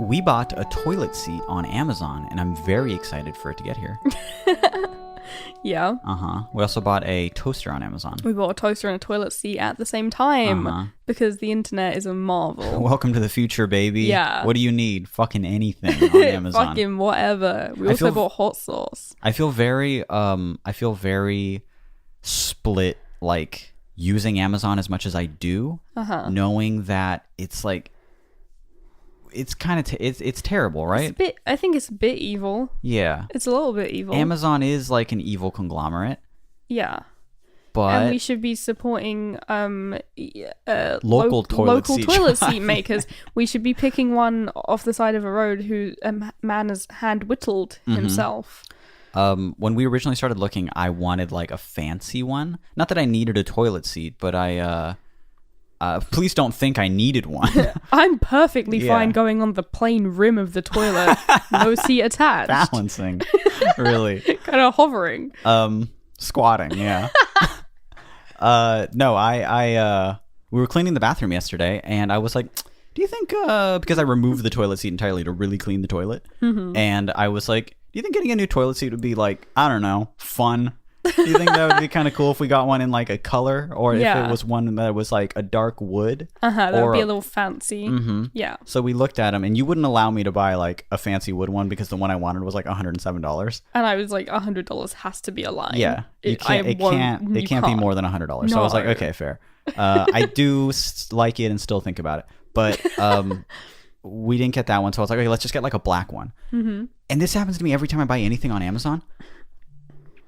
We bought a toilet seat on Amazon, and I'm very excited for it to get here. Yeah. We also bought a toaster on Amazon. We bought a toaster and a toilet seat at the same time because the internet is a marvel. Welcome to the future, baby. Yeah. What do you need? Fucking anything on Amazon. Fucking whatever. We also bought hot sauce. I feel very split, like, using Amazon as much as I do, knowing that it's like, it's kind of it's terrible, right? I think it's a bit evil. Yeah. It's a little bit evil. Amazon is like an evil conglomerate. Yeah. But and we should be supporting local toilet seat makers. We should be picking one off the side of a road who a man has hand whittled himself. When we originally started looking, I wanted like a fancy one. Not that I needed a toilet seat, but please don't think I needed one. I'm perfectly fine going on the plain rim of the toilet, no seat attached. Balancing, really. Kind of hovering. Squatting, yeah. No, we were cleaning the bathroom yesterday, and I was like, do you think, because I removed the toilet seat entirely to really clean the toilet, and I was like, do you think getting a new toilet seat would be like, I don't know, fun? Do you think that would be kind of cool if we got one in like a color, or if it was one that was like a dark wood? That would be a little fancy. Yeah. So we looked at them, and you wouldn't allow me to buy like a fancy wood one because the one I wanted was like $107. And I was like, $100 has to be a line. Yeah, it can't be more than $100. No. So I was like, okay, fair. I do like it and still think about it, but we didn't get that one. So I was like, okay, let's just get like a black one. And this happens to me every time I buy anything on Amazon.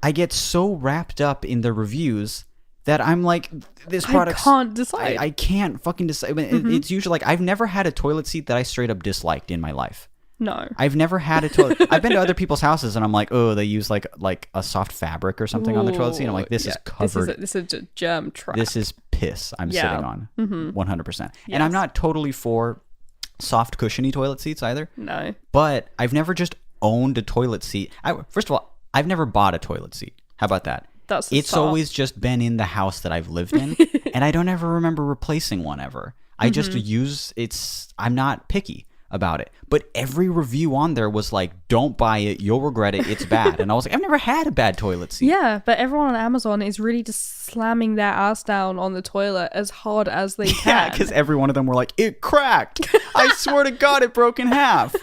I get so wrapped up in the reviews that I'm like, this product. I can't decide. I can't fucking decide. It's usually like, I've never had a toilet seat that I straight up disliked in my life. No. I've never had a toilet. I've been to other people's houses and I'm like, oh, they use like a soft fabric or something on the toilet seat. And I'm like, this is covered. This is a germ trap. This is piss I'm sitting on. 100%. Yes. And I'm not totally for soft cushiony toilet seats either. No. But I've never just owned a toilet seat. First of all, I've never bought a toilet seat. How about that? It's always just been in the house that I've lived in, and I don't ever remember replacing one ever. I just I'm not picky about it. But every review on there was like, don't buy it, you'll regret it, it's bad. And I was like, I've never had a bad toilet seat. Yeah, but everyone on Amazon is really just slamming their ass down on the toilet as hard as they can. Yeah, because every one of them were like, it cracked. I swear to God, it broke in half.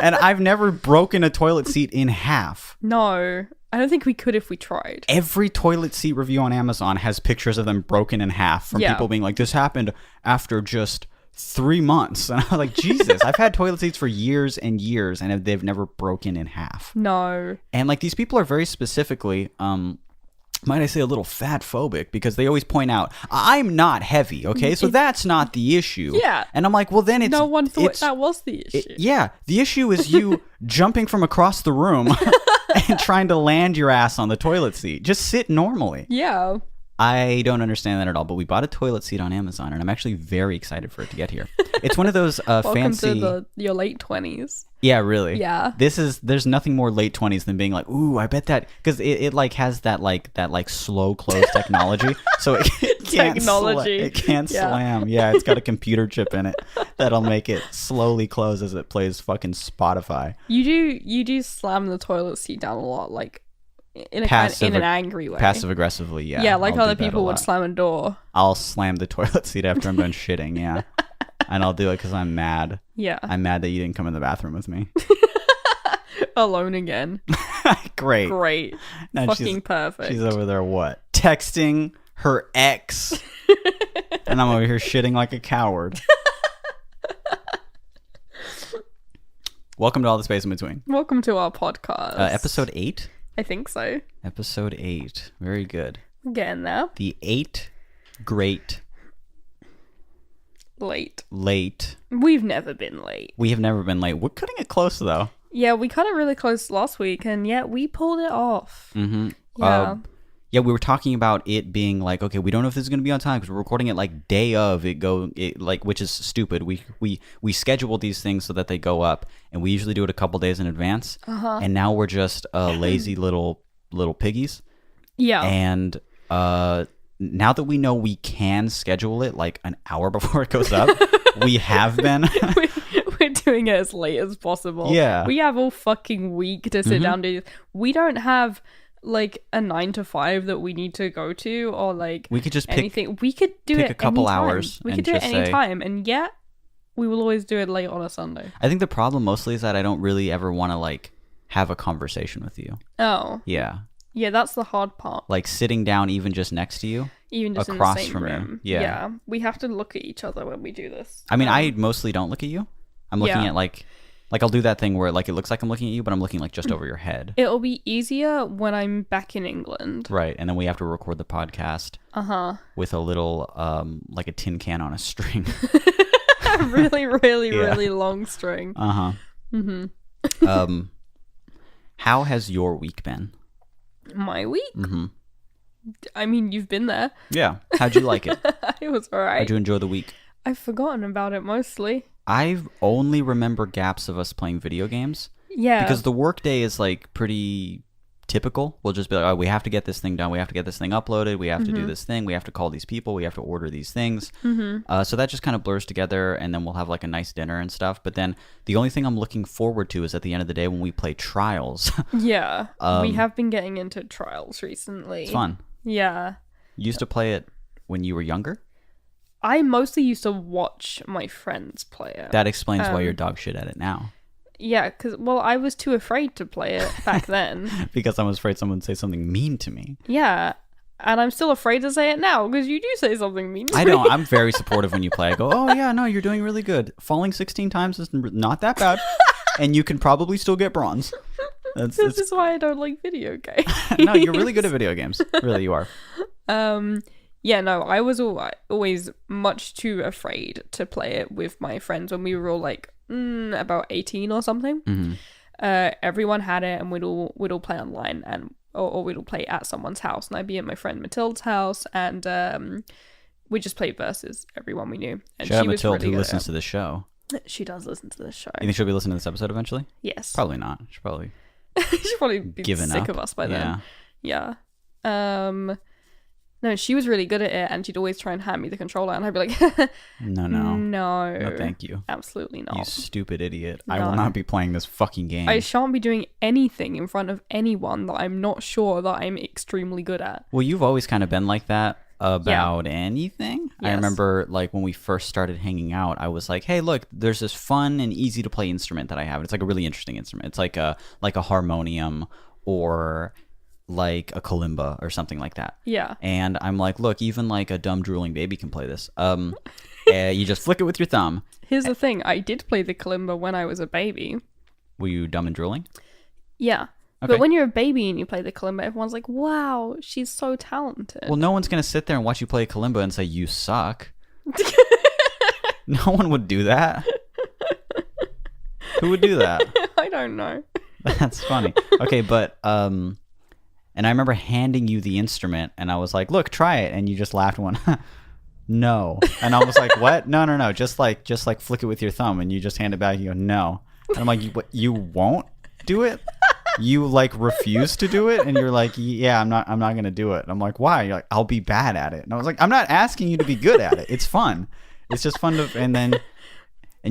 And I've never broken a toilet seat in half. No, I don't think we could if we tried. Every toilet seat review on Amazon has pictures of them broken in half from people being like, this happened after just 3 months. And I'm like, Jesus, I've had toilet seats for years and years and they've never broken in half. No. And like, these people are very specifically, might I say, a little fat phobic, because they always point out, I'm not heavy, okay? So that's not the issue. Yeah. And I'm like, well, then it's... No one thought that was the issue. The issue is you jumping from across the room and trying to land your ass on the toilet seat. Just sit normally. Yeah. I don't understand that at all, but we bought a toilet seat on Amazon, and I'm actually very excited for it to get here. It's one of those fancy... Welcome to your late 20s. Yeah, really. Yeah. There's nothing more late 20s than being like, ooh, I bet that, because it like has that slow close technology, so it can't slam. Yeah, it's got a computer chip in it that'll make it slowly close as it plays fucking Spotify. You do slam the toilet seat down a lot, like in an angry way. Passive aggressively, yeah. Yeah, like other people would slam a door. I'll slam the toilet seat after I'm done shitting, yeah. And I'll do it because I'm mad. Yeah. I'm mad that you didn't come in the bathroom with me. Alone again. Great. Now fucking perfect. She's over there, what? Texting her ex. And I'm over here shitting like a coward. Welcome to All the Space in Between. Welcome to our podcast. Episode 8? I think so. Episode 8. Very good. We're getting there. The 8 great... Late. We've never been late. We have never been late. We're cutting it close, though. Yeah, we cut it really close last week, and yet we pulled it off. Mm-hmm. Yeah. Yeah, we were talking about it being like, okay, we don't know if this is going to be on time because we're recording it like day of which is stupid. We schedule these things so that they go up, and we usually do it a couple days in advance. And now we're just lazy little piggies. Yeah. And now that we know we can schedule it like an hour before it goes up, we have been. We're doing it as late as possible. Yeah. We have all fucking week to sit down and do this. We don't have like a 9 to 5 that we need to go to, or like we could just anything. We could do it a couple anytime. hours. We could do it anytime, and yet we will always do it late on a Sunday. I think the problem mostly is that I don't really ever want to like have a conversation with you. Oh. Yeah. Yeah, that's the hard part. Like sitting down even just next to you. Even just across in the same from room. you. Yeah. We have to look at each other when we do this. I mean, I mostly don't look at you. I'm looking at like I'll do that thing where like it looks like I'm looking at you, but I'm looking like just over your head. It'll be easier when I'm back in England. Right, and then we have to record the podcast. With a little like a tin can on a string. really long string. How has your week been? My week? I mean, you've been there. Yeah. How'd you like it? It was alright. How'd you enjoy the week? I've forgotten about it mostly. I only remember gaps of us playing video games. Yeah. Because the work day is like pretty typical. We'll just be like, oh, we have to get this thing done. We have to get this thing uploaded. We have to do this thing. We have to call these people. We have to order these things. So that just kind of blurs together, and then we'll have like a nice dinner and stuff. But then the only thing I'm looking forward to is at the end of the day when we play Trials. Yeah. We have been getting into Trials recently. It's fun. Yeah. You used to play it when you were younger? I mostly used to watch my friends play it. That explains why you're dog shit at it now. Yeah, because, well, I was too afraid to play it back then. Because I was afraid someone would say something mean to me. Yeah, and I'm still afraid to say it now because you do say something mean to me. I know, I'm very supportive when you play. I go, oh yeah, no, you're doing really good. Falling 16 times is not that bad. And you can probably still get bronze. This is why I don't like video games. No, you're really good at video games. Really, you are. Yeah, no, I was always much too afraid to play it with my friends when we were all like about 18 or something. Everyone had it, and we'd all play online, and or we'd all play at someone's house, and I'd be at my friend Matilda's house, and we just played versus everyone we knew. And Shout out she was Matilda, really who listens to this show. She does listen to this show. You think she'll be listening to this episode eventually? Yes. Probably not. She'll probably she'll probably be sick of us by then. Yeah. No, she was really good at it, and she'd always try and hand me the controller, and I'd be like, no, thank you, absolutely not, you stupid idiot. No. I will not be playing this fucking game. I shan't be doing anything in front of anyone that I'm not sure that I'm extremely good at. Well, you've always kind of been like that about anything. Yes. I remember like when we first started hanging out, I was like, hey, look, there's this fun and easy to play instrument that I have. It's like a really interesting instrument. It's like a harmonium or like a kalimba or something like that. Yeah. And I'm like, look, even like a dumb drooling baby can play this. You just flick it with your thumb. Here's the thing. I did play the kalimba when I was a baby. Were you dumb and drooling? Yeah. Okay. But when you're a baby and you play the kalimba, everyone's like, wow, she's so talented. Well, no one's going to sit there and watch you play a kalimba and say, you suck. No one would do that. Who would do that? I don't know. That's funny. Okay, but and I remember handing you the instrument, and I was like, look, try it. And you just laughed and went, no. And I was like, what? No. Just like flick it with your thumb. And you just hand it back. You go, no. And I'm like, you won't do it? You like refuse to do it? And you're like, yeah, I'm not going to do it. And I'm like, why? You're like, I'll be bad at it. And I was like, I'm not asking you to be good at it. It's fun. It's just fun to, and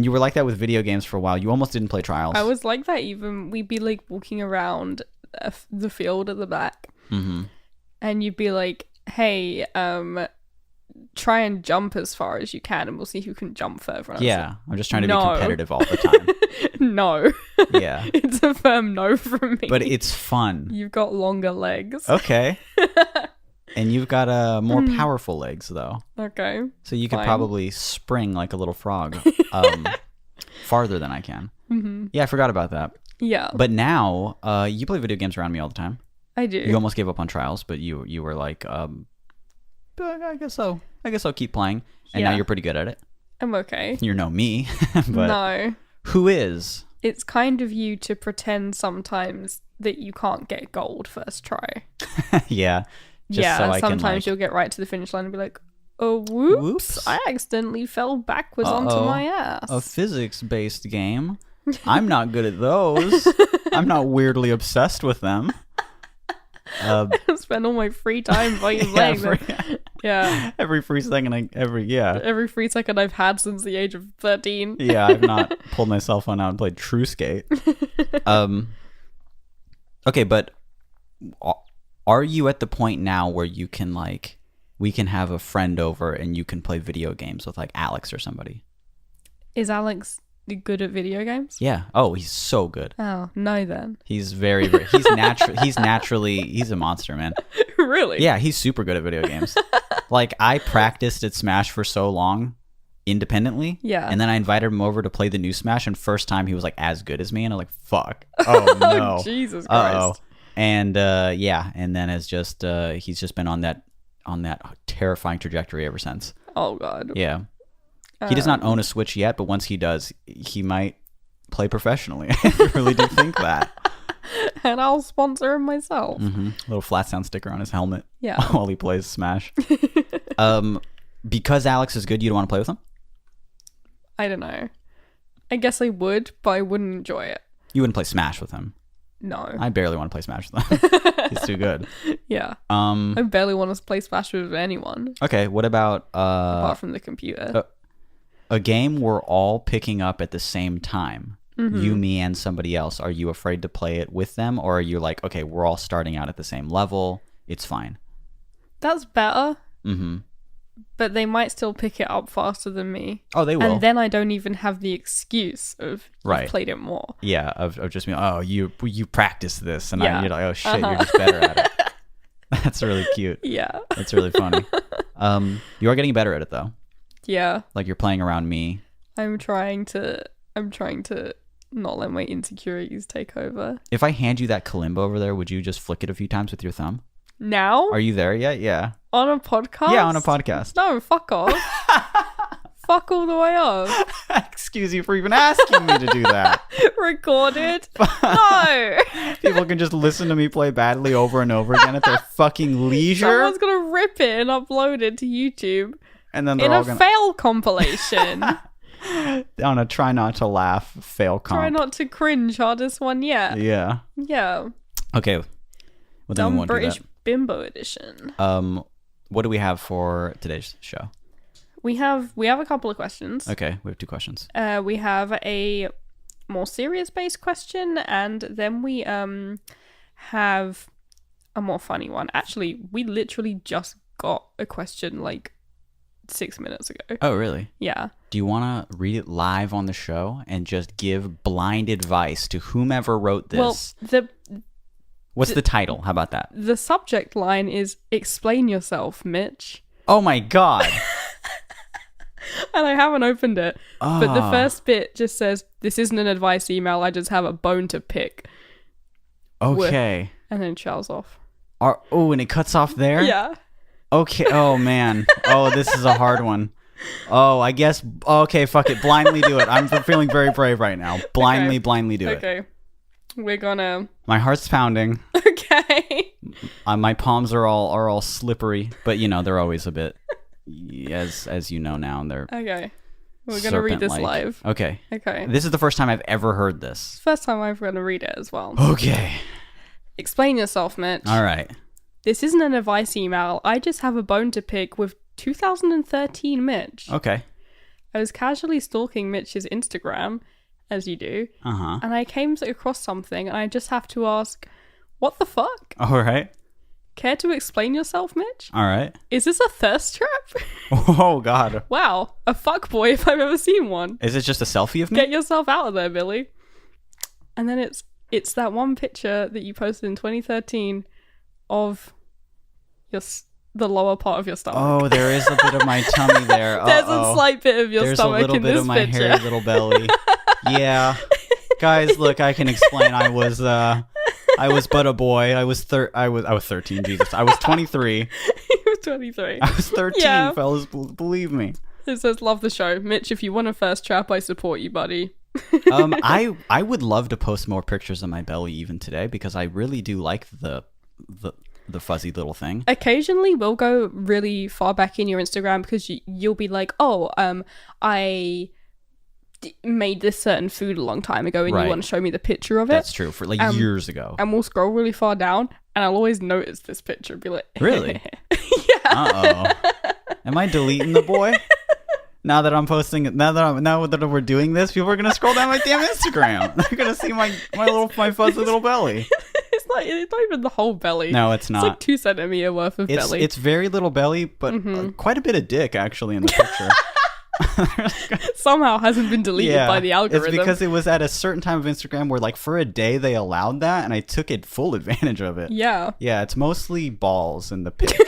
you were like that with video games for a while. You almost didn't play Trials. I was like that even. We'd be like walking around the field at the back, and you'd be like, hey, try and jump as far as you can, and we'll see who can jump further. I'm just trying to be competitive all the time. No. Yeah. It's a firm no from me. But it's fun. You've got longer legs. Okay. And you've got more powerful legs, though. Okay. So you could probably spring like a little frog farther than I can. Yeah, I forgot about that. Yeah. But now, you play video games around me all the time. I do. You almost gave up on Trials, but you were like, I guess so. I guess I'll keep playing. And now you're pretty good at it. I'm okay. You're no me. But no. Who is? It's kind of you to pretend sometimes that you can't get gold first try. Yeah. Sometimes you'll get right to the finish line and be like, oh, whoops. I accidentally fell backwards onto my ass. A physics-based game. I'm not good at those. I'm not weirdly obsessed with them. I spend all my free time playing them. Yeah. Every free second, Every free second I've had since the age of 13. Yeah, I've not pulled my cell phone out and played True Skate. Okay, but are you at the point now where you can like, we can have a friend over and you can play video games with like Alex or somebody? Is Alex good at video games? Yeah. Oh, he's so good. Oh, no then. He's very he's naturally he's a monster, man. Really? Yeah, he's super good at video games. Like, I practiced at Smash for so long independently. Yeah. And then I invited him over to play the new Smash, and first time he was like as good as me, and I'm like, fuck. Oh no. Oh, Jesus Christ. Uh-oh. And and then it's just he's just been on that terrifying trajectory ever since. Oh god. Yeah. He does not own a Switch yet, but once he does, he might play professionally. I really do think that. And I'll sponsor him myself. Mm-hmm. Little flat sound sticker on his helmet. Yeah. While he plays Smash. Because Alex is good, you don't want to play with him? I don't know. I guess I would, but I wouldn't enjoy it. You wouldn't play Smash with him? No. I barely want to play Smash with him. He's too good. Yeah. I barely want to play Smash with anyone. Okay, what about... apart from the computer. A game we're all picking up at the same time. Mm-hmm. You, me, and somebody else. Are you afraid to play it with them? Or are you like, okay, we're all starting out at the same level. It's fine. That's better. Mm-hmm. But they might still pick it up faster than me. Oh, they will. And then I don't even have the excuse of you've played it more. Yeah, of just being, oh, you practice this. And you're like, oh, shit, you're just better at it. That's really cute. Yeah. That's really funny. You are getting better at it, though. Yeah. Like, you're playing around me. I'm trying to not let my insecurities take over. If I hand you that kalimba over there, would you just flick it a few times with your thumb? Now? Are you there yet? Yeah. On a podcast? Yeah, on a podcast. No, fuck off. Fuck all the way off. Excuse you for even asking me to do that. Recorded? No. People can just listen to me play badly over and over again at their fucking leisure. Someone's gonna rip it and upload it to YouTube. And then they're all gonna... fail compilation. On a try not to laugh fail comp. Try not to cringe hardest one yet. Yeah. Yeah. Okay. Well, Dumb British Bimbo Edition. What do we have for today's show? We have a couple of questions. Okay, we have 2 questions. We have a more serious based question, and then we have a more funny one. Actually, we literally just got a question like 6 minutes ago. Oh, really? Yeah. Do you want to read it live on the show and just give blind advice to whomever wrote this? Well, What's the title? How about that? The subject line is "Explain yourself, Mitch." Oh my god. And I haven't opened it. But the first bit just says, "This isn't an advice email, I just have a bone to pick." Okay. And then it shells off. And it cuts off there? Yeah. Okay. Oh, man. Oh, this is a hard one. Oh, I guess. Okay, fuck it. Blindly do it. I'm feeling very brave right now. Blindly do it. Okay. We're gonna... My heart's pounding. Okay. My palms are all slippery, but they're always a bit, as you know now, they're okay. We're gonna read this live. Okay. Okay. This is the first time I've ever heard this. First time I'm gonna read it as well. Okay. Explain yourself, Mitch. All right. This isn't an advice email. I just have a bone to pick with 2013 Mitch. Okay. I was casually stalking Mitch's Instagram, as you do, and I came across something, and I just have to ask, what the fuck? All right. Care to explain yourself, Mitch? All right. Is this a thirst trap? Oh, God. Wow. A fuckboy if I've ever seen one. Is it just a selfie of me? Get yourself out of there, Billy. And then it's that one picture that you posted in 2013 of the lower part of your stomach. Oh, there is a bit of my tummy there. There's a slight bit of your stomach in this picture. There's a little bit of my hairy little belly. Yeah. Guys, look, I can explain. I was but a boy. I was 13, Jesus. I was 23. He was 23. I was 13, yeah. Fellas, believe me. It says, love the show. Mitch, if you want a first trap, I support you, buddy. I would love to post more pictures of my belly even today, because I really do like the fuzzy little thing. Occasionally we'll go really far back in your Instagram because you'll be like, I made this certain food a long time ago, and you want to show me the picture of it. That's true, for years ago. And we'll scroll really far down, and I'll always notice this picture and be like, really? Yeah. Am I deleting the boy? Now that I'm posting, now that we're doing this, people are gonna scroll down my damn Instagram. They're gonna see my fuzzy little belly. It's not even the whole belly. No, it's not. It's like 2 centimeters worth of belly. It's very little belly, but quite a bit of dick actually in the picture. Somehow hasn't been deleted by the algorithm. It's because it was at a certain time of Instagram where like for a day they allowed that, and I took it full advantage of it. Yeah. Yeah, it's mostly balls in the pic,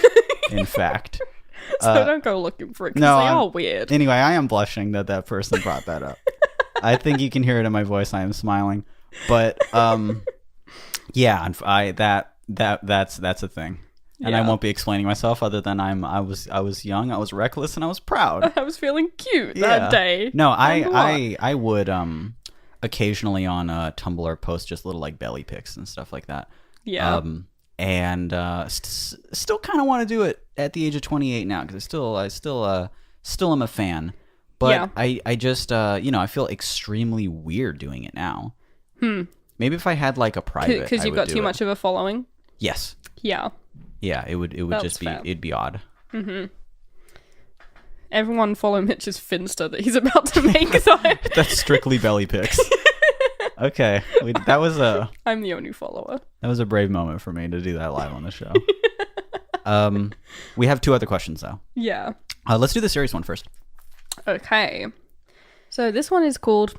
in fact. So don't go looking for it because they are weird. Anyway, I am blushing that person brought that up. I think you can hear it in my voice. I am smiling, but yeah, that's a thing. And I won't be explaining myself other than I was young, I was reckless, and I was proud. I was feeling cute that day. No, I would occasionally on Tumblr post just little like belly pics and stuff like that. Yeah. And still kind of want to do it at the age of 28 now because I still am a fan. But I just I feel extremely weird doing it now. Maybe if I had like a private, because you've got too much of a following. Yes. Yeah. Yeah, it would just be fair. It'd be odd. Everyone follow Mitch's Finsta that he's about to make. That's strictly belly pics. Okay, that was I'm the only follower. That was a brave moment for me to do that live on the show. We have 2 other questions though. Yeah. Let's do the serious one first. Okay. So this one is called,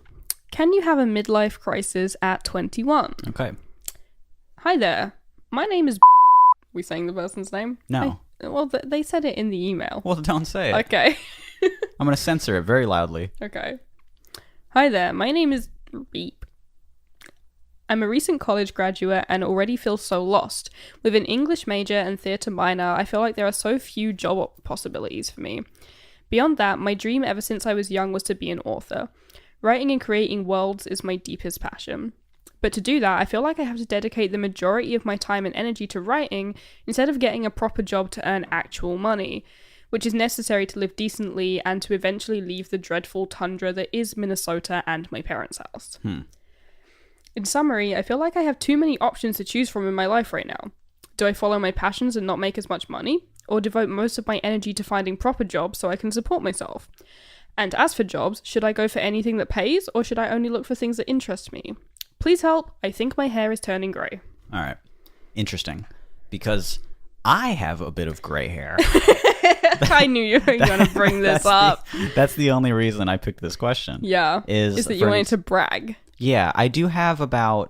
"Can you have a midlife crisis at 21?" Okay. Hi there. My name is. We saying the person's name? No. Well, they said it in the email. Well, don't say it. Okay. I'm going to censor it very loudly. Okay. Hi there. My name is Beep. I'm a recent college graduate and already feel so lost. With an English major and theatre minor, I feel like there are so few job possibilities for me. Beyond that, my dream ever since I was young was to be an author. Writing and creating worlds is my deepest passion. But to do that, I feel like I have to dedicate the majority of my time and energy to writing instead of getting a proper job to earn actual money, which is necessary to live decently and to eventually leave the dreadful tundra that is Minnesota and my parents' house. In summary, I feel like I have too many options to choose from in my life right now. Do I follow my passions and not make as much money? Or devote most of my energy to finding proper jobs so I can support myself? And as for jobs, should I go for anything that pays, or should I only look for things that interest me? Please help. I think my hair is turning grey. All right. Interesting. Because I have a bit of gray hair. I knew you were going to bring this up. That's the only reason I picked this question. Yeah. Is that you wanted to brag. Yeah, I do have I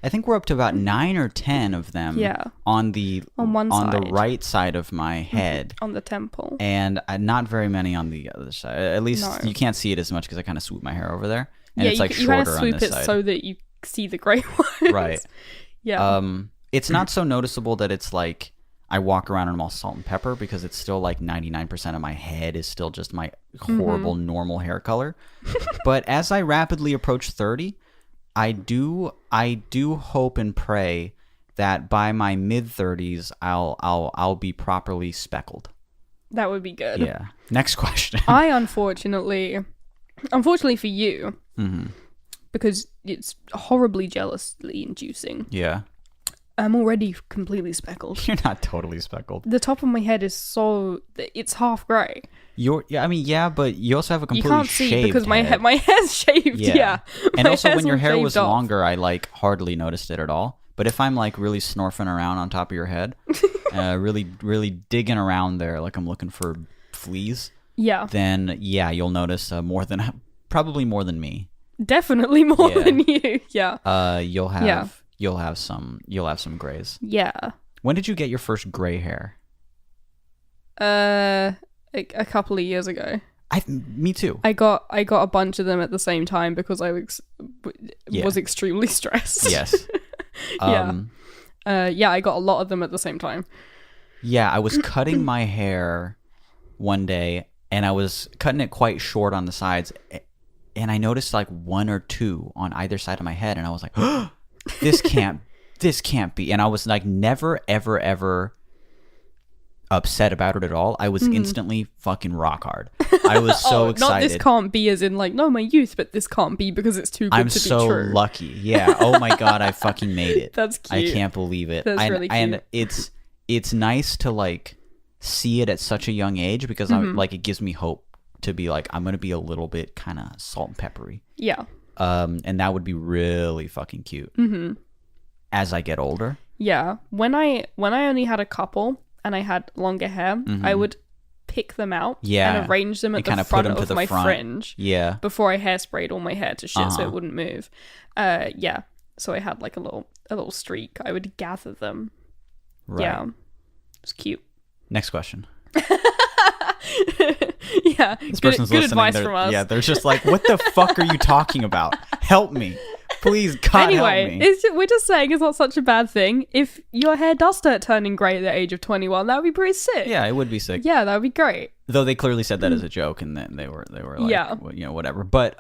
think we're up to about 9 or 10 of them on the right side of my head. On the temple. And not very many on the other side. At least you can't see it as much because I kind of swoop my hair over there. And it's like shorter on this side. You kind of swoop it so that you see the gray ones. Right. Yeah. It's not so noticeable that it's like I walk around and I'm all salt and pepper because it's still like 99% of my head is still just my horrible normal hair color. But as I rapidly approach 30, I do hope and pray that by my mid 30s I'll be properly speckled. That would be good. Yeah. Next question. I unfortunately for you, because it's horribly jealously inducing. Yeah. I'm already completely speckled. You're not totally speckled. The top of my head is it's half grey. But you also have a completely shaved You can't see because head. my hair's shaved, yeah. And also when your hair was longer, I like hardly noticed it at all. But if I'm like really snorfing around on top of your head, really, really digging around there like I'm looking for fleas, then you'll notice probably more than me. Definitely more than you. Yeah. You'll have some grays. Yeah. When did you get your first gray hair? A couple of years ago. Me too. I got a bunch of them at the same time because I was extremely stressed. Yes. I got a lot of them at the same time. Yeah, I was cutting my hair one day and I was cutting it quite short on the sides, and I noticed like 1 or 2 on either side of my head, and I was like, oh, this can't be. And I was like never ever upset about it at all. I was instantly fucking rock hard. I was so excited. Not this can't be as in like, no, my youth, but this can't be because it's too good to be true. I'm so lucky. Yeah. Oh my God, I fucking made it. That's cute. I can't believe it. That's really cute. And it's nice to like see it at such a young age because I'm like, it gives me hope to be like, I'm going to be a little bit kind of salt and peppery. Yeah. And that would be really fucking cute as I get older. Yeah. When I only had a couple and I had longer hair, I would pick them out and arrange them at the front of my fringe before I hairsprayed all my hair to shit so it wouldn't move. Yeah. So I had like a little streak. I would gather them. Right. Yeah. It's cute. Next question. Yeah. This person's good advice from us. Yeah, they're just like, what the fuck are you talking about? Help me. Please, God, help me. We're just saying it's not such a bad thing. If your hair does start turning grey at the age of 21, that would be pretty sick. Yeah, it would be sick. Yeah, that would be great. Though they clearly said that as a joke, and then they were like, you know, whatever. But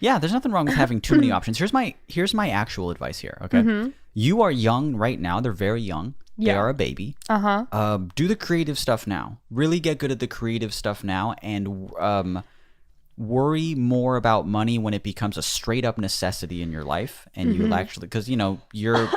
yeah, there's nothing wrong with having too many options. Here's my actual advice here. Okay, you are young right now. They're very young. They are a baby. Do the creative stuff now. Really get good at the creative stuff now, and worry more about money when it becomes a straight up necessity in your life, and you'll actually, because you know you're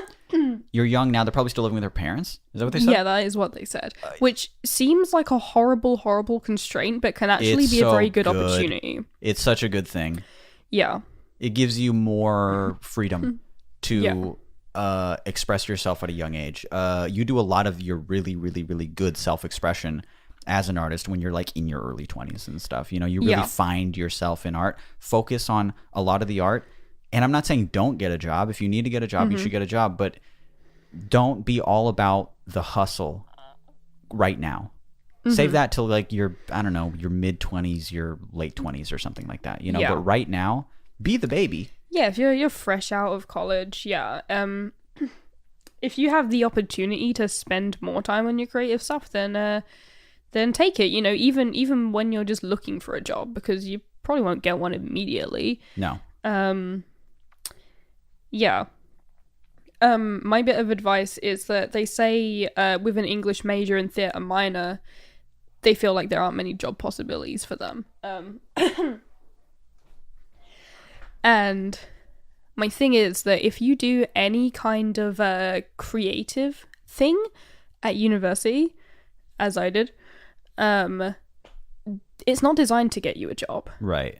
young now. They're probably still living with their parents. Is that what they said? Yeah, that is what they said. Which seems like a horrible constraint, but can actually be a very good opportunity. It's such a good thing. Yeah, it gives you more freedom to express yourself at a young age. You do a lot of your really, really, really good self-expression as an artist when you're like in your early 20s and stuff. You know, you really find yourself in art. Focus on a lot of the art. And I'm not saying don't get a job. If you need to get a job, you should get a job. But don't be all about the hustle right now. Save that till like your mid 20s, your late 20s or something like that. You know, but right now, be the baby. Yeah, if you're fresh out of college, if you have the opportunity to spend more time on your creative stuff, then take it. You know, even when you're just looking for a job, because you probably won't get one immediately. No. My bit of advice is that they say with an English major and theatre minor, they feel like there aren't many job possibilities for them. And my thing is that if you do any kind of creative thing at university, as I did, it's not designed to get you a job. Right.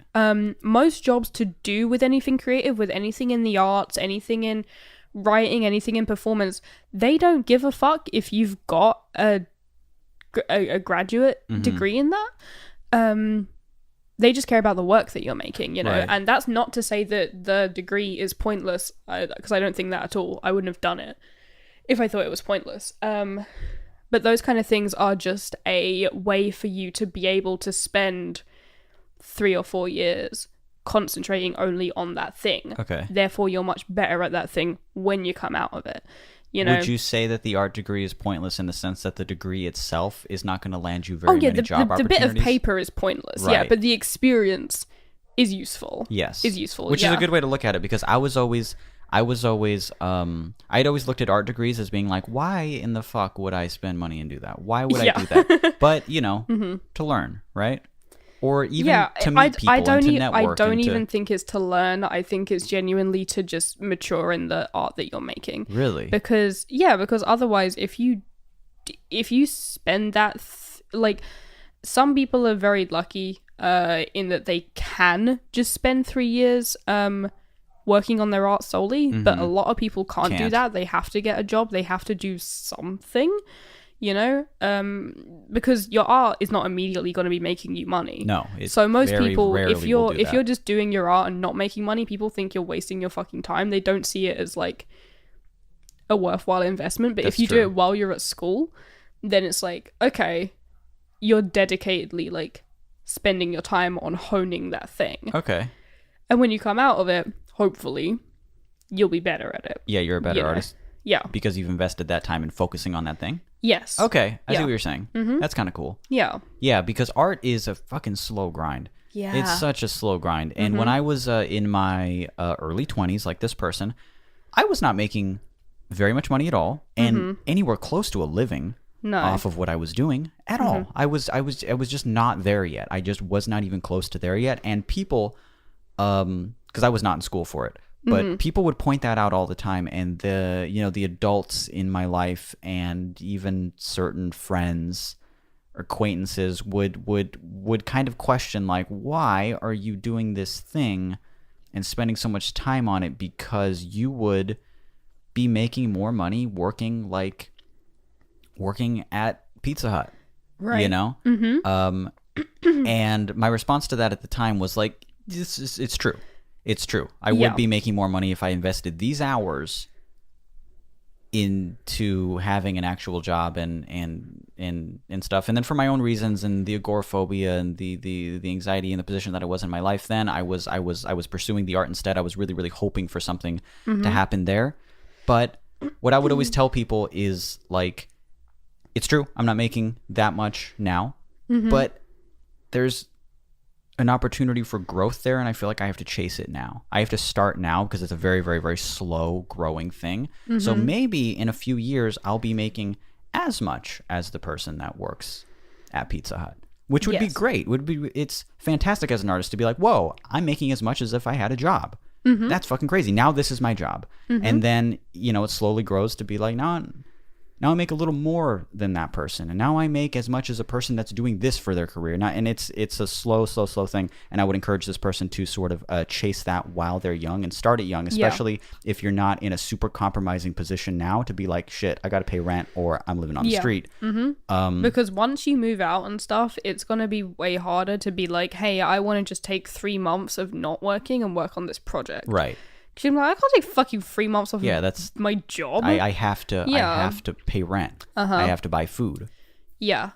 Most jobs to do with anything creative, with anything in the arts, anything in writing, anything in performance, they don't give a fuck if you've got a graduate degree in that. They just care about the work that you're making, you know. Right. And that's not to say that the degree is pointless, because I don't think that at all. I wouldn't have done it if I thought it was pointless. But those kind of things are just a way for you to be able to spend 3 or 4 years concentrating only on that thing. Okay. Therefore, you're much better at that thing when you come out of it. You know? Would you say that the art degree is pointless in the sense that the degree itself is not going to land you very many job opportunities? The bit of paper is pointless, right. But the experience is useful. Yes. Is useful, Which is a good way to look at it, because I had always looked at art degrees as being like, why in the fuck would I spend money and do that? Why would I do that? But, you know, to learn, right? Or even to meet people and to network. I don't even think it's to learn. I think it's genuinely to just mature in the art that you're making. Really? Because otherwise, if you spend that, like, some people are very lucky in that they can just spend 3 years working on their art solely, but a lot of people can't do that. They have to get a job. They have to do something. You know, because your art is not immediately going to be making you money. No, so most people, if you're just doing your art and not making money, people think you're wasting your fucking time. They don't see it as like a worthwhile investment. But if you do it while you're at school, then it's like, okay, you're dedicatedly like spending your time on honing that thing. Okay. And when you come out of it, hopefully, you'll be better at it. Yeah, you're a better artist. Yeah. Because you've invested that time in focusing on that thing? Yes. Okay, I see what you're saying. That's kind of cool. Yeah. Yeah, because art is a fucking slow grind. Yeah. It's such a slow grind. And when I was in my early 20s, like this person, I was not making very much money at all, and anywhere close to a living off of what I was doing at all. I was just not there yet. I just was not even close to there yet. And people, because I was not in school for it, But people would point that out all the time, and the adults in my life and even certain friends, acquaintances would kind of question, like, why are you doing this thing and spending so much time on it, because you would be making more money working at Pizza Hut, right? You know? And my response to that at the time was like, it's true. It's true. I would be making more money if I invested these hours into having an actual job and stuff. And then for my own reasons and the agoraphobia and the anxiety and the position that I was in my life, then I was pursuing the art instead. I was really, really hoping for something to happen there. But what I would always tell people is, like, it's true, I'm not making that much now, but there's an opportunity for growth there, and I feel like I have to chase it now. I have to start now because it's a very, very, very slow growing thing. So maybe in a few years I'll be making as much as the person that works at Pizza Hut, which would be great. It's fantastic as an artist to be like, whoa, I'm making as much as if I had a job. That's fucking crazy. Now this is my job. And then, it slowly grows to be like, now I make a little more than that person, and now I make as much as a person that's doing this for their career. Now, and it's a slow thing, and I would encourage this person to sort of chase that while they're young and start it young, especially if you're not in a super compromising position now to be like, shit, I got to pay rent or I'm living on the street. Because once you move out and stuff, it's going to be way harder to be like, hey, I want to just take 3 months of not working and work on this project. Right. She's like, I can't take fucking 3 months off that's my job. I have to pay rent. I have to buy food. Yeah.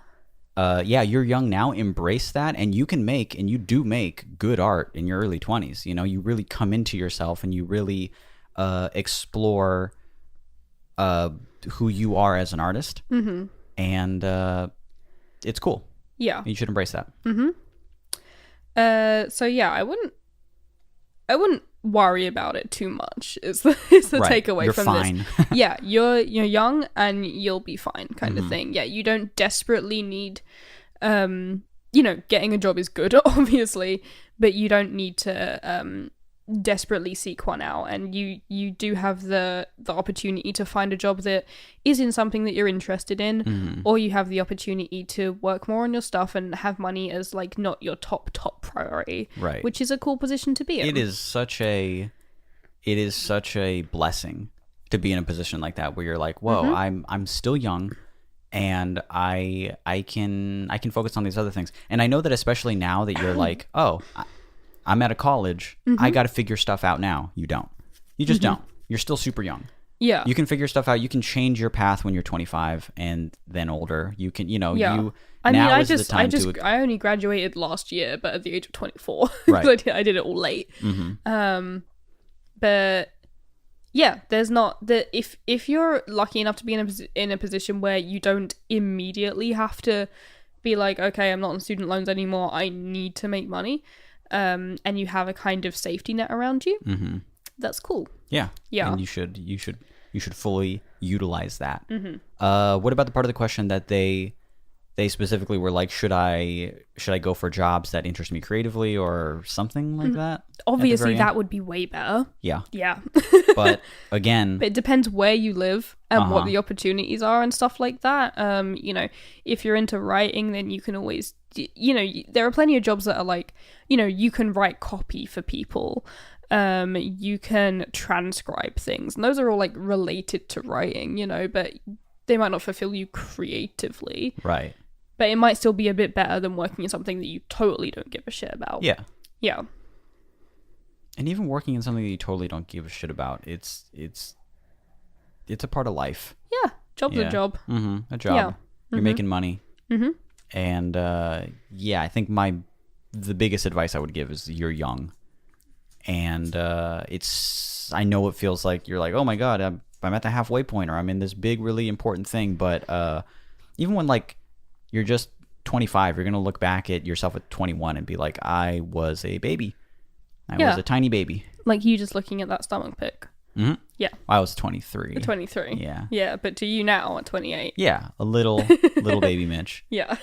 You're young now. Embrace that, and you can make, and you do make, good art in your early 20s. You really come into yourself, and you really explore who you are as an artist. And it's cool. Yeah. You should embrace that. So yeah, I wouldn't worry about it too much is the takeaway you're from fine. this. Yeah, you're young and you'll be fine, kind of thing. Yeah, you don't desperately need getting a job is good, obviously, but you don't need to desperately seek one out, and you do have the opportunity to find a job that is in something that you're interested in, or you have the opportunity to work more on your stuff and have money as like not your top priority, right? Which is a cool position to be in. It is such a blessing to be in a position like that where you're like, whoa, I'm still young, and I can focus on these other things. And I know that especially now that you're like, oh, I'm at a college. I got to figure stuff out now. You don't. You just don't. You're still super young. Yeah. You can figure stuff out. You can change your path when you're 25 and then older. You can, I only graduated last year, but at the age of 24. Right. I did it all late. But yeah, there's not that if you're lucky enough to be in a position where you don't immediately have to be like, okay, I'm not on student loans anymore. I need to make money. And you have a kind of safety net around you. That's cool. Yeah. And you should fully utilize that. What about the part of the question that they specifically were like, should I go for jobs that interest me creatively or something like that? Obviously, that would be way better. Yeah. But again, but it depends where you live and what the opportunities are and stuff like that. If you're into writing, then you can always, there are plenty of jobs that are like, you can write copy for people. You can transcribe things, and those are all like related to writing, but they might not fulfill you creatively. Right. But it might still be a bit better than working in something that you totally don't give a shit about. Yeah. And even working in something that you totally don't give a shit about, it's a part of life. Yeah. Job's a job. A job. Yeah. You're making money. And I think the biggest advice I would give is you're young. And I know it feels like you're like, oh my God, I'm at the halfway point, or I'm in this big, really important thing. But even when like you're just 25, you're going to look back at yourself at 21 and be like, I was a baby. I was a tiny baby. Like you just looking at that stomach pic. Yeah. I was 23. 23. Yeah. Yeah, but to you now at 28. Yeah, a little baby Mitch. Yeah.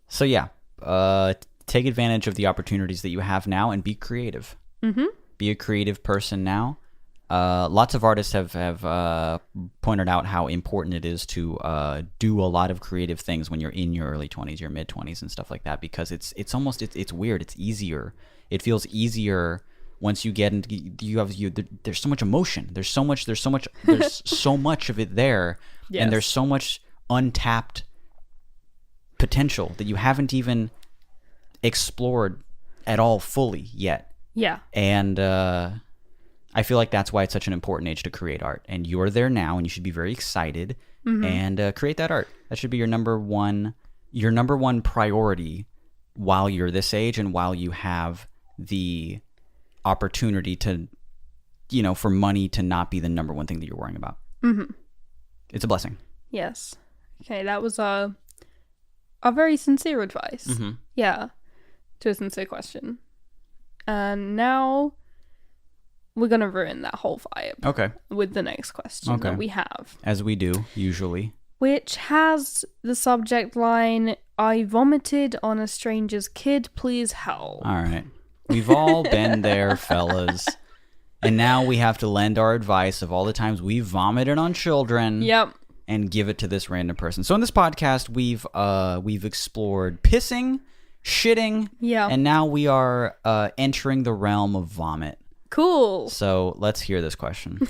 So yeah, take advantage of the opportunities that you have now and be creative. be a creative person now. Lots of artists have pointed out how important it is to do a lot of creative things when you're in your early 20s, your mid 20s, and stuff like that, because it's weird. It's easier. It feels easier once you get into there's so much emotion. There's so much of it there, yes. And there's so much untapped potential that you haven't even explored at all fully yet. Yeah. And I feel like that's why it's such an important age to create art. And you're there now, and you should be very excited and create that art. That should be your number one priority while you're this age and while you have the opportunity to, for money to not be the number one thing that you're worrying about. Mm-hmm. It's a blessing. Yes. Okay, that was a very sincere advice. Mm-hmm. Yeah, to a sincere question. And now we're going to ruin that whole vibe. Okay. With the next question that we have. As we do, usually. Which has the subject line, I vomited on a stranger's kid, please help. All right. We've all been there, fellas. And now we have to lend our advice of all the times we've vomited on children. Yep. And give it to this random person. So in this podcast, we've explored pissing, shitting. Yeah. And now we are entering the realm of vomit. Cool. So let's hear this question.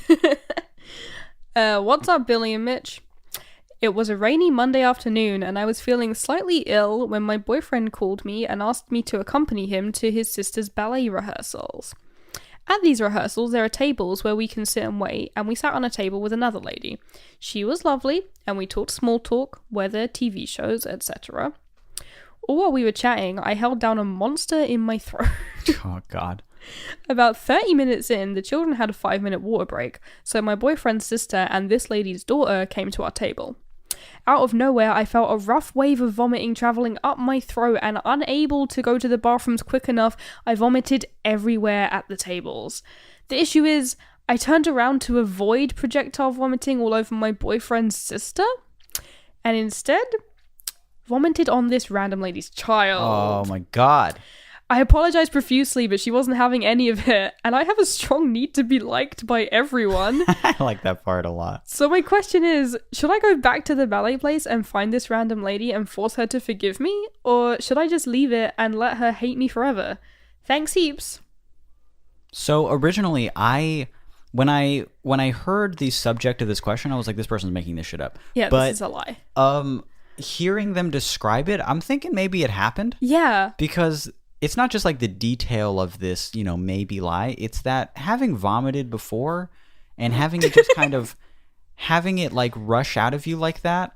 What's up, Billy and Mitch? It was a rainy Monday afternoon, and I was feeling slightly ill when my boyfriend called me and asked me to accompany him to his sister's ballet rehearsals. At these rehearsals, there are tables where we can sit and wait, and we sat on a table with another lady. She was lovely, and we talked small talk, weather, TV shows, etc. All while we were chatting, I held down a monster in my throat. Oh, God. About 30 minutes in, the children had a 5-minute water break, so my boyfriend's sister and this lady's daughter came to our table. Out of nowhere, I felt a rough wave of vomiting travelling up my throat, and unable to go to the bathrooms quick enough, I vomited everywhere at the tables. The issue is, I turned around to avoid projectile vomiting all over my boyfriend's sister, and instead vomited on this random lady's child. Oh my God. I apologized profusely, but she wasn't having any of it, and I have a strong need to be liked by everyone. I like that part a lot. So my question is, should I go back to the ballet place and find this random lady and force her to forgive me? Or should I just leave it and let her hate me forever? Thanks heaps. So originally, when I heard the subject of this question, I was like, this person's making this shit up. Yeah, but this is a lie. Hearing them describe it, I'm thinking maybe it happened. Yeah. Because it's not just like the detail of this, maybe lie. It's that having vomited before and having it just kind of having it like rush out of you like that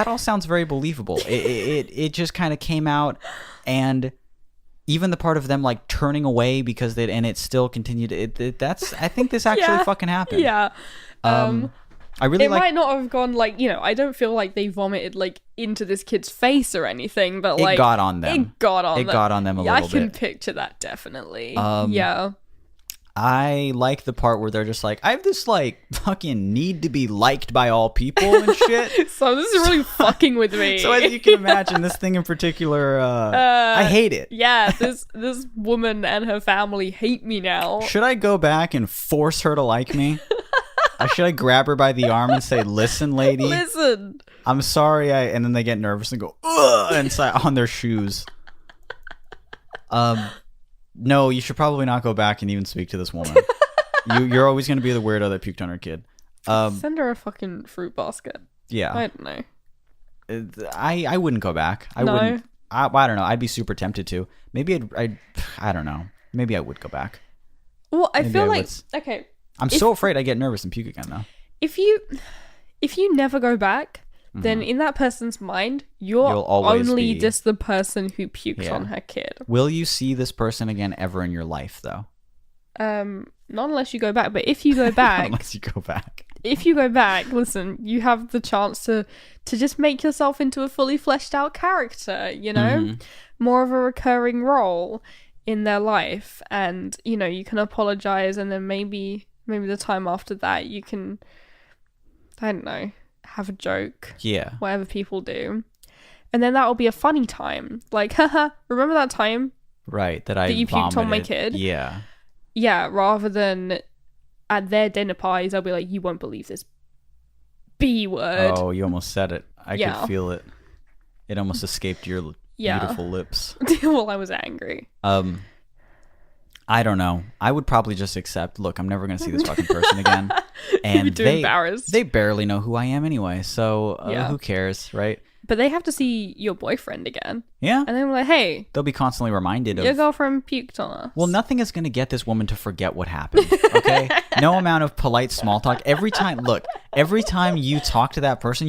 all sounds very believable. It just kind of came out, and even the part of them like turning away because it still continued. I think this actually fucking happened. Yeah. I really might not have gone like, I don't feel like they vomited like into this kid's face or anything, but like it got on them. It got on them a little bit. I can picture that definitely. Yeah. I like the part where they're just like, I have this like fucking need to be liked by all people and shit. So this is really fucking with me. So as you can imagine, this thing in particular, I hate it. Yeah, this woman and her family hate me now. Should I go back and force her to like me? Should I grab her by the arm and say, listen, lady? Listen. I'm sorry. And then they get nervous and go, ugh, and on their shoes. No, you should probably not go back and even speak to this woman. You're always going to be the weirdo that puked on her kid. Send her a fucking fruit basket. Yeah. I don't know. I wouldn't go back. I wouldn't. I don't know. I'd be super tempted to. Maybe I don't know. Maybe I would go back. Well, I feel like, okay. I'm so afraid I get nervous and puke again, though. If you never go back, then in that person's mind, you'll only just the person who puked on her kid. Will you see this person again ever in your life, though? Not unless you go back. But if you go back, unless you go back. If you go back, listen, you have the chance to just make yourself into a fully fleshed out character. More of a recurring role in their life, and you can apologize, and then maybe the time after that you can, I don't know, have a joke. Yeah. Whatever people do. And then that'll be a funny time. Like, haha, remember that time? Right, that you puked on my kid? Yeah. Yeah, rather than at their dinner parties, I'll be like, you won't believe this B word. Oh, you almost said it. I could feel it. It almost escaped your beautiful lips. Well, I was angry. I don't know. I would probably just accept, look, I'm never going to see this fucking person again. And You'd be too embarrassed. They barely know who I am anyway, so who cares, right? But they have to see your boyfriend again. Yeah. And then we're like, hey. They'll be constantly reminded of... Your girlfriend puked on us. Well, nothing is going to get this woman to forget what happened, okay? No amount of polite small talk. Every time you talk to that person,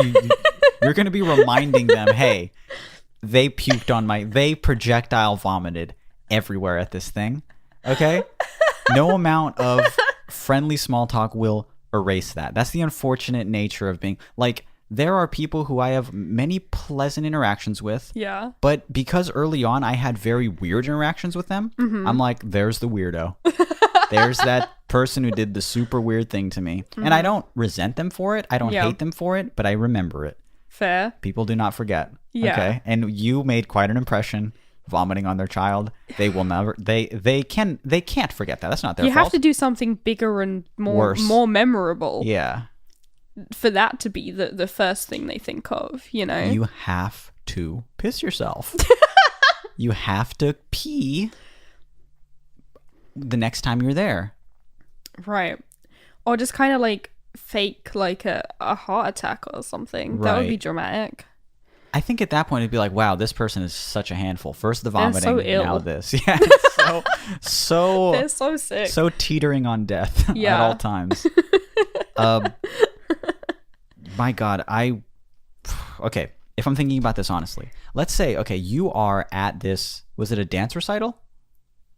you're going to be reminding them, hey, they puked on they projectile vomited everywhere at this thing, okay? No amount of friendly small talk will erase that. That's the unfortunate nature of being... Like... There are people who I have many pleasant interactions with. Yeah. But because early on I had very weird interactions with them, I'm like, there's the weirdo. There's that person who did the super weird thing to me. And I don't resent them for it. I don't hate them for it, but I remember it. Fair. People do not forget. Yeah. Okay. And you made quite an impression vomiting on their child. They will never they can't forget that. That's not their fault. You have to do something bigger and more memorable. Yeah. For that to be the first thing they think of, you know? You have to piss yourself. You have to pee the next time you're there. Right. Or just kind of like fake like a heart attack or something. Right. That would be dramatic. I think at that point it'd be like, wow, this person is such a handful. First the vomiting, so ill. Now this. Yeah. So they're so sick. So teetering on death at all times. My God, okay, if I'm thinking about this honestly, let's say, okay, you are at this, was it a dance recital?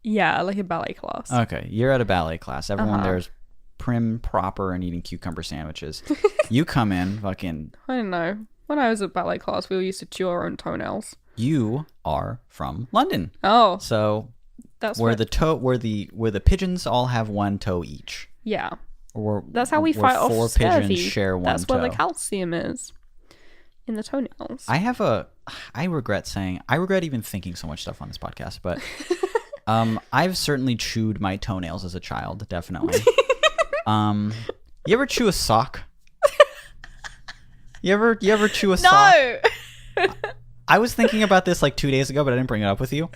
Yeah, like a ballet class. Okay, you're at a ballet class. Everyone there's prim, proper, and eating cucumber sandwiches. You come in, fucking... I don't know. When I was at ballet class, we all used to chew our own toenails. You are from London. Oh. So, that's where the pigeons all have one toe each. Yeah. That's how we fight off scurvy. 4 pigeons share one toe. That's where the calcium is. In the toenails. I regret even thinking so much stuff on this podcast, but I've certainly chewed my toenails as a child, definitely. You ever chew a sock? You ever chew a sock? No! I was thinking about this like 2 days ago, but I didn't bring it up with you.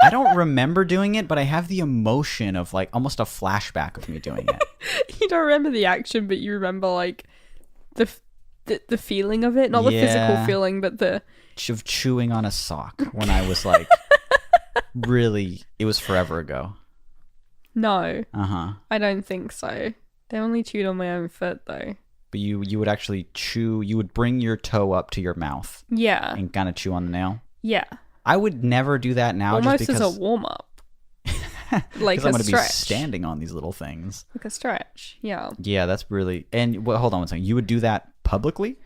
I don't remember doing it, but I have the emotion of like almost a flashback of me doing it. You don't remember the action, but you remember like the feeling of it, not the physical feeling, but the of chewing on a sock when I was like really. It was forever ago. No. I don't think so. They only chewed on my own foot though. But you would actually chew. You would bring your toe up to your mouth. Yeah. And kind of chew on the nail. Yeah. I would never do that now. Almost just because as a warm-up. Like a I'm going to be stretch. standing on these little things. Like a stretch, yeah. Yeah, that's really... And hold on one second. You would do that publicly?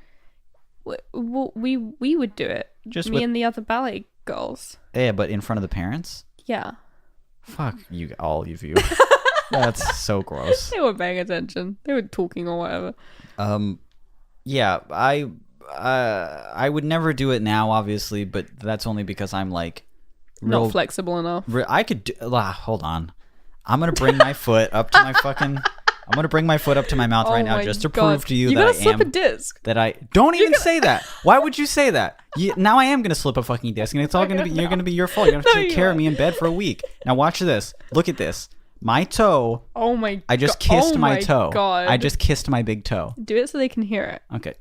Well, we would do it. Just me and the other ballet girls. Yeah, but in front of the parents? Yeah. Fuck you, all of you. That's so gross. They weren't paying attention. They were talking or whatever. Yeah, I would never do it now, obviously, but that's only because I'm like not flexible enough. I could do, hold on. I'm gonna bring my foot up to my fucking. I'm gonna bring my foot up to my mouth right now just to prove to you that I am. You gotta slip a disc. That I don't even say that. Why would you say that? Now I am gonna slip a fucking disc, and it's all gonna be you're gonna be your fault. You're gonna have to take care of me in bed for a week. Now watch this. Look at this. My toe. Oh my god. I just kissed my toe. God. I just kissed my big toe. Do it so they can hear it. Okay.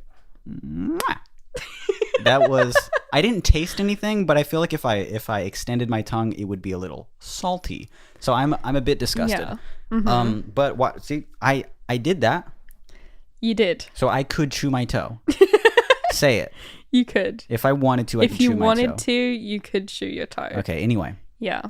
That was... I didn't taste anything, but I feel like if I extended my tongue, it would be a little salty. So I'm a bit disgusted. Yeah. Mm-hmm. But what? See, I did that. You did. So I could chew my toe. Say it. You could. If I wanted to, I could chew my toe. If you wanted to, you could chew your toe. Okay, anyway. Yeah.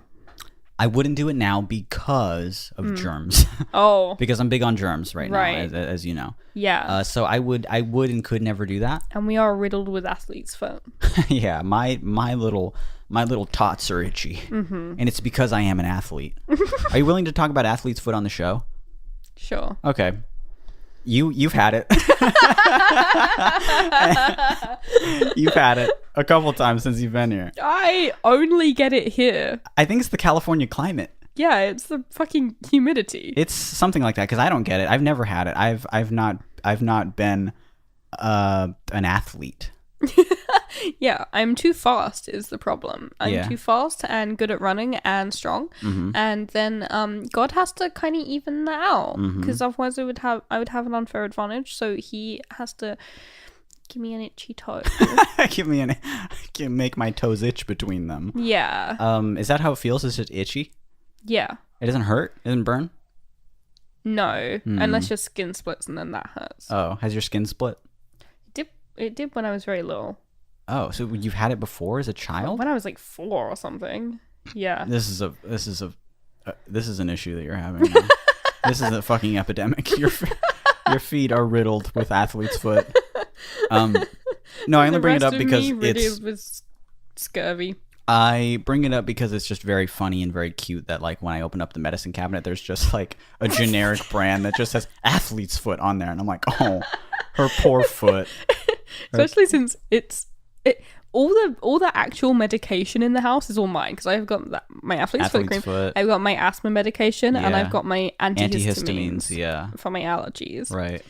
I wouldn't do it now because of germs. Oh. Because I'm big on germs now, as you know. Yeah. So I would and could never do that. And we are riddled with athlete's foot. Yeah, my little tots are itchy. Mm-hmm. And it's because I am an athlete. Are you willing to talk about athlete's foot on the show? Sure. Okay. You've had it. You've had it a couple times since you've been here. I only get it here. I think it's the California climate. Yeah, it's the fucking humidity. It's something like that because I don't get it. I've never had it. I've not been an athlete. Yeah, I'm too fast is the problem. I'm too fast and good at running and strong, and then God has to kind of even that out because otherwise I would have an unfair advantage. So he has to give me an itchy toe. Make my toes itch between them. Yeah. Is that how it feels? Is it itchy? Yeah. It doesn't hurt? It doesn't burn? No, unless your skin splits and then that hurts. Oh, has your skin split? It did when I was very little. Oh, so you've had it before as a child? When I was like 4 or something. Yeah. This is an issue that you're having. This is a fucking epidemic. Your feet are riddled with athlete's foot. No, I only bring it up because it was scurvy. I bring it up because it's just very funny and very cute that like when I open up the medicine cabinet, there's just like a generic brand that just says athlete's foot on there, and I'm like, oh, her poor foot. Especially since all the actual medication in the house is all mine because I've got my athlete's foot cream. I've got my asthma medication and I've got my antihistamines for my allergies. Right.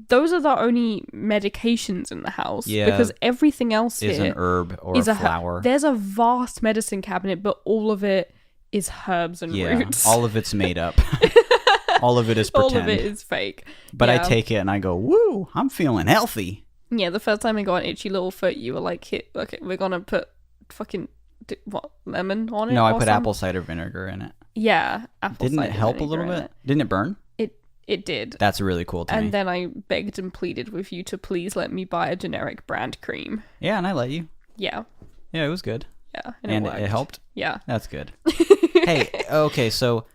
Those are the only medications in the house because everything else is an herb or a flower. There's a vast medicine cabinet, but all of it is herbs and roots. All of it's made up. All of it is pretend. All of it is fake. But I take it and I go, woo, I'm feeling healthy. Yeah, the first time I got an itchy little foot, you were like, okay, we're going to put fucking, lemon on it? No, I put apple cider vinegar in it. Yeah, apple cider vinegar. Didn't it help a little bit? Didn't it burn? It did. That's really cool to me. And then I begged and pleaded with you to please let me buy a generic brand cream. Yeah, and I let you. Yeah. Yeah, it was good. Yeah, and it helped? Yeah. That's good. Hey, okay, so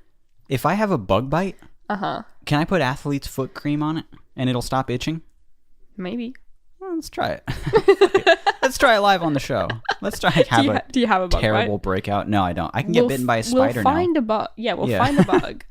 if I have a bug bite, can I put athlete's foot cream on it and it'll stop itching? Maybe. Well, let's try it. Let's try it live on the show. Let's try do you have a bug terrible bite? Breakout. No, I don't. I can get bitten by a spider now. We'll find a bug. Yeah, we'll find a bug.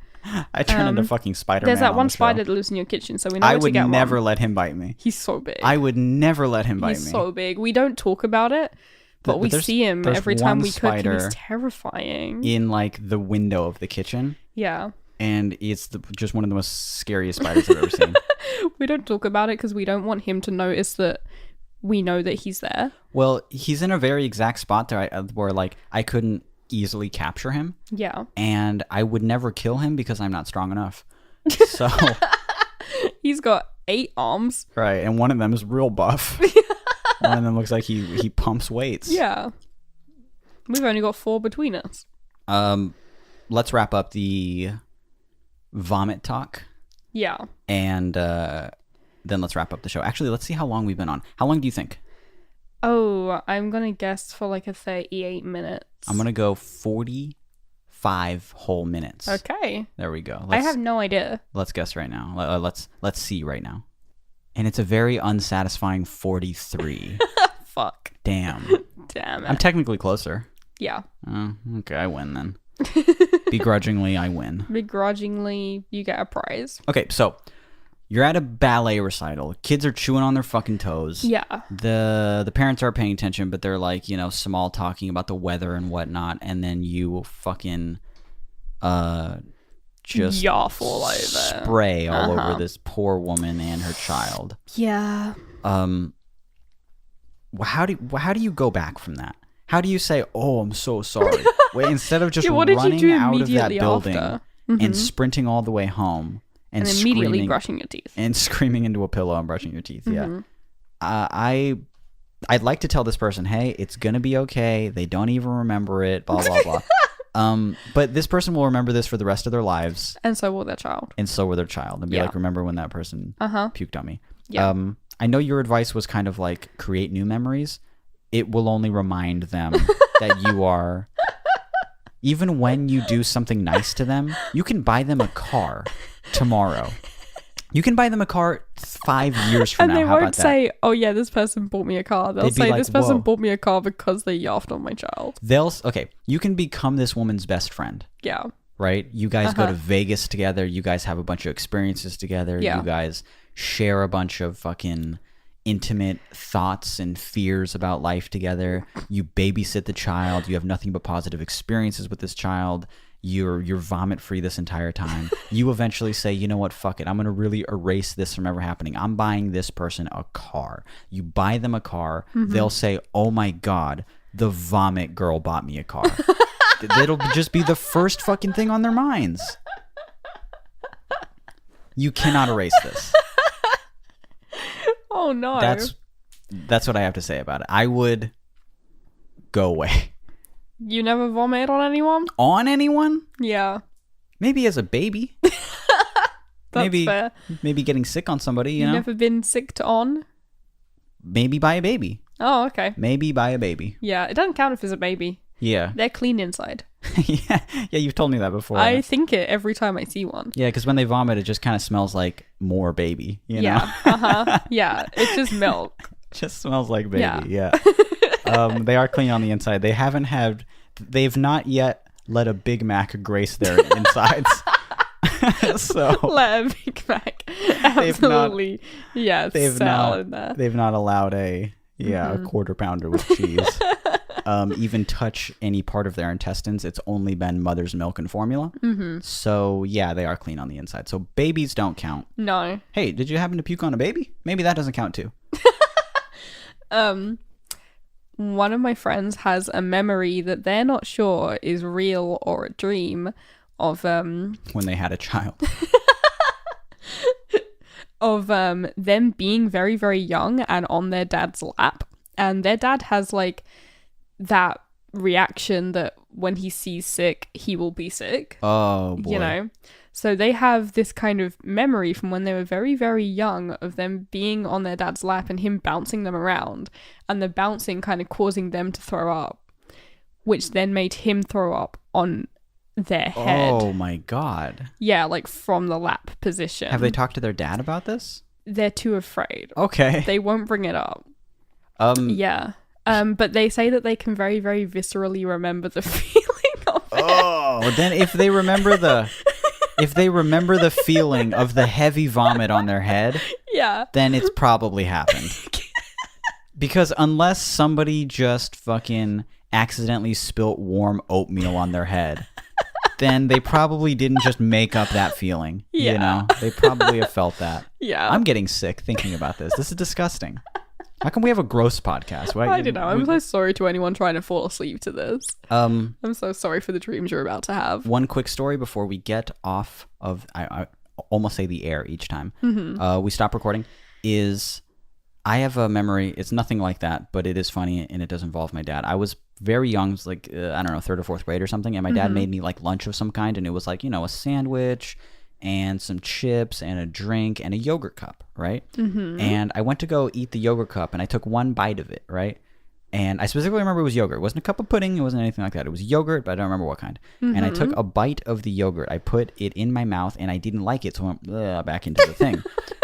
I turn into fucking Spider-Man. There's that one spider that lives in your kitchen, so we know I where to get one. would never let him bite me. He's so big. I would never let him bite me. He's so big. We don't talk about it, but we see him every time we cook, and he's terrifying. In like the window of the kitchen. Yeah. And it's just one of the most scariest spiders I've ever seen. We don't talk about it because we don't want him to notice that we know that he's there. Well, he's in a very exact spot where like I couldn't easily capture him. Yeah. And I would never kill him because I'm not strong enough. So he's got 8 arms. Right, and one of them is real buff. One of them looks like he pumps weights. Yeah. We've only got 4 between us. Let's wrap up the vomit talk. Yeah. And then let's wrap up the show. Actually, let's see how long we've been on. How long do you think? Oh, I'm going to guess for like a 38 minutes. I'm going to go 45 whole minutes. Okay. There we go. I have no idea. Let's guess right now. Let's see right now. And it's a very unsatisfying 43. Fuck. Damn it. I'm technically closer. Yeah. Okay, I win then. Begrudgingly, I win. Begrudgingly, you get a prize. Okay, so you're at a ballet recital. Kids are chewing on their fucking toes. Yeah. The parents are paying attention, but they're like, small talking about the weather and whatnot, and then you fucking just yaff all over. Spray all over this poor woman and her child. Yeah. How do you go back from that? How do you say, "Oh, I'm so sorry"? Wait, instead of just running out of that building and sprinting all the way home and immediately brushing your teeth and screaming into a pillow and brushing your teeth. Yeah. I'd like to tell this person, "Hey, it's gonna be okay. They don't even remember it." Blah blah blah. But this person will remember this for the rest of their lives, and so will their child. And be like, "Remember when that person puked on me?" Yeah. I know your advice was kind of like create new memories. It will only remind them that you are, even when you do something nice to them, you can buy them a car tomorrow. You can buy them a car 5 years from now. And they How won't say, "Oh yeah, this person bought me a car." They'll say, "This person bought me a car because they yaffed on my child." Okay, you can become this woman's best friend. Yeah. Right? You guys go to Vegas together. You guys have a bunch of experiences together. Yeah. You guys share a bunch of fucking intimate thoughts and fears about life together. You babysit the child. You have nothing but positive experiences with this child. You're vomit free this entire time. You eventually say, you know what, fuck it, I'm gonna really erase this from ever happening. I'm buying this person a car. You buy them a car. They'll say, oh my god, the vomit girl bought me a car. It'll just be the first fucking thing on their minds. You cannot erase this. Oh no. That's what I have to say about it. I would go away. You never vomited on anyone? On anyone? Yeah. Maybe as a baby. That's fair. Maybe getting sick on somebody, you You've know? never been sicked on? Maybe by a baby. Oh, okay. Maybe by a baby. Yeah, it doesn't count if it's a baby. Yeah. They're clean inside. Yeah, you've told me that before. I think it every time I see one. Yeah, because when they vomit, it just kind of smells like more baby, you know? Yeah, yeah, it's just milk. It just smells like baby, yeah. They are clean on the inside. They've not yet let a Big Mac grace their insides. So let a Big Mac absolutely, they've not allowed a quarter pounder with cheese even touch any part of their intestines. It's only been mother's milk and formula. So yeah, they are clean on the inside. So babies don't count. No. Hey, did you happen to puke on a baby? Maybe that doesn't count too. One of my friends has a memory that they're not sure is real or a dream of when they had a child. Of them being very, very young and on their dad's lap. And their dad has like that reaction that when he sees sick, he will be sick. Oh, boy. You know? So they have this kind of memory from when they were very, very young of them being on their dad's lap and him bouncing them around. And the bouncing kind of causing them to throw up, which then made him throw up on their head. Oh my god. Yeah, like from the lap position. Have they talked to their dad about this? They're too afraid. Okay. They won't bring it up. Yeah. But they say that they can very, very viscerally remember the feeling of it. Oh, then if they remember the feeling of the heavy vomit on their head, yeah, then it's probably happened. Because unless somebody just fucking accidentally spilt warm oatmeal on their head, then they probably didn't just make up that feeling. Yeah. You know? They probably have felt that. Yeah. I'm getting sick thinking about this. This is disgusting. How come we have a gross podcast? Why, I don't know. I'm so sorry to anyone trying to fall asleep to this. I'm so sorry for the dreams you're about to have. One quick story before we get off of, I almost say the air each time. We stop recording, is I have a memory. It's nothing like that, but it is funny and it does involve my dad. I was very young, it was like, I don't know, 3rd or 4th grade or something. And my dad made me like lunch of some kind. And it was like, you know, a sandwich and some chips and a drink and a yogurt cup, right? And I went to go eat the yogurt cup and I took one bite of it, right? And I specifically remember it was yogurt. It wasn't a cup of pudding. It wasn't anything like that. It was yogurt, but I don't remember what kind. And I took a bite of the yogurt. I put it in my mouth and I didn't like it. So I went back into the thing.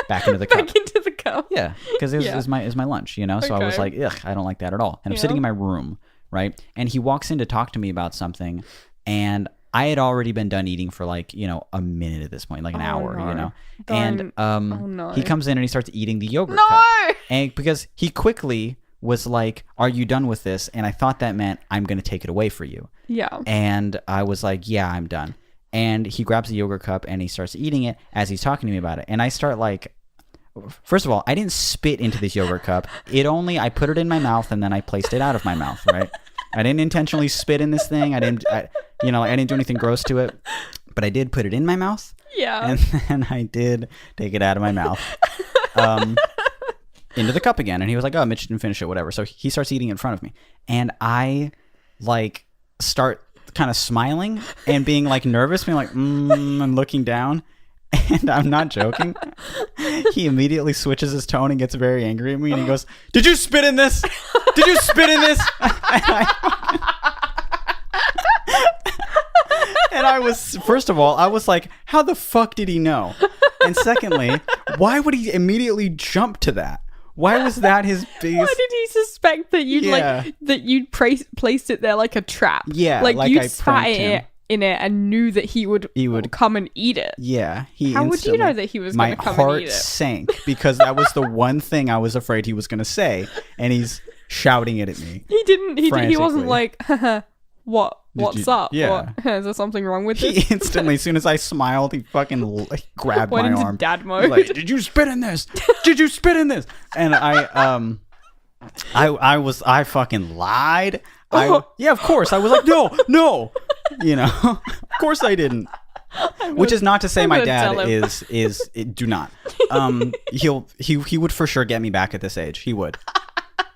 Back into the cup. Back into the cup. Yeah, because it was my lunch, you know? So I was like, ugh, I don't like that at all. And I'm sitting in my room, right? And he walks in to talk to me about something. And I had already been done eating for like, you know, a minute at this point, like an hour, you know? And he comes in and he starts eating the yogurt cup. And because he quickly was like, are you done with this? And I thought that meant I'm going to take it away for you. Yeah. And I was like, yeah, I'm done. And he grabs the yogurt cup and he starts eating it as he's talking to me about it. And I start like, first of all, I didn't spit into this yogurt cup. I put it in my mouth and then I placed it out of my mouth, right? I didn't intentionally spit in this thing. I didn't do anything gross to it, but I did put it in my mouth. Yeah. And then I did take it out of my mouth. Into the cup again. And he was like, oh, Mitch didn't finish it, whatever. So he starts eating in front of me. And I like start kind of smiling and being like nervous, being like, and looking down. And I'm not joking. He immediately switches his tone and gets very angry at me. And he goes, did you spit in this? Did you spit in this? And I was, first of all, I was like, how the fuck did he know? And secondly, why would he immediately jump to that? Why was that his biggest... Why did he suspect that you'd placed it there like a trap? Yeah, like you I sat pranked it him. in it and knew that he would come and eat it. Yeah. How would you know that he was going to come and eat it? My heart sank because that was the one thing I was afraid he was going to say, and he's shouting it at me. He wasn't like, what's up? Yeah. Is there something wrong with this? He instantly, as soon as I smiled, he fucking grabbed my Went into arm. dad mode. Like, did you spit in this? Did you spit in this? And I fucking lied. Yeah, of course. I was like, no. You know, of course I didn't. Which is not to say my dad is do not. He would for sure get me back at this age. He would.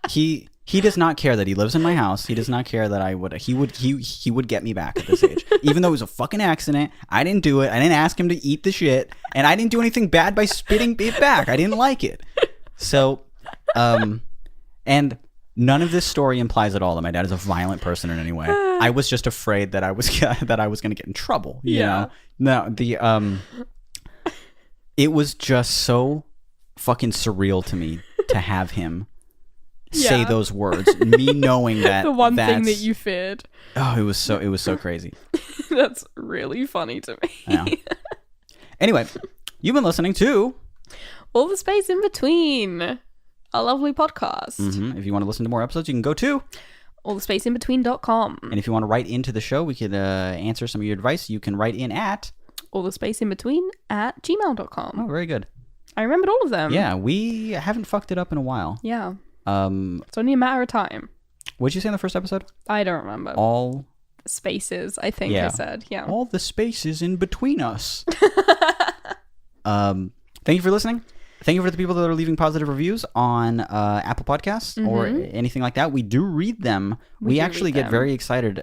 He does not care that he lives in my house. He does not care that I would. He would get me back at this age, even though it was a fucking accident. I didn't do it. I didn't ask him to eat the shit, and I didn't do anything bad by spitting it back. I didn't like it. So, and none of this story implies at all that my dad is a violent person in any way. I was just afraid that I was going to get in trouble. You know? No, it was just so fucking surreal to me to have him say those words. Me knowing that the one thing that you feared. Oh, it was so crazy. That's really funny to me. Yeah. Anyway, you've been listening to All the Space in Between, a lovely podcast. If you want to listen to more episodes, you can go to allthespaceinbetween.com. And if you want to write into the show, we could answer some of your advice. You can write in at allthespaceinbetween@gmail.com. Oh, very good. I remembered all of them. Yeah, we haven't fucked it up in a while. Yeah. It's only a matter of time. What did you say in the first episode? I don't remember. All spaces, I think I said. Yeah. All the spaces in between us. Thank you for listening. Thank you for the people that are leaving positive reviews on Apple Podcasts or anything like that. We do read them. We actually get very excited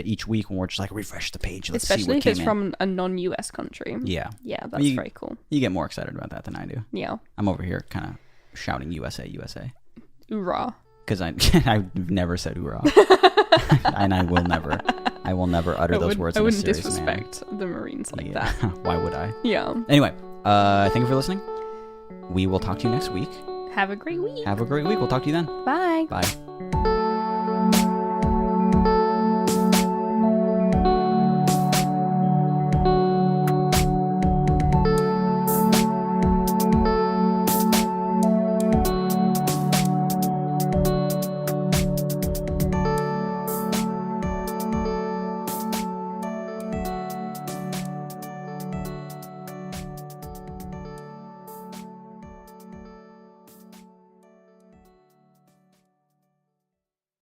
each week when we're just like, refresh the page. Let's see what came in. Especially if it's from a non-US country. Yeah. Yeah, that's very cool. You get more excited about that than I do. Yeah. I'm over here kind of shouting USA, USA. Hoorah. Because I've never said hoorah. And I will never utter those words in a serious manner. I wouldn't disrespect the Marines like that. Why would I? Yeah. Anyway, thank you for listening. We will talk to you next week. Have a great week. We'll talk to you then. Bye. Bye.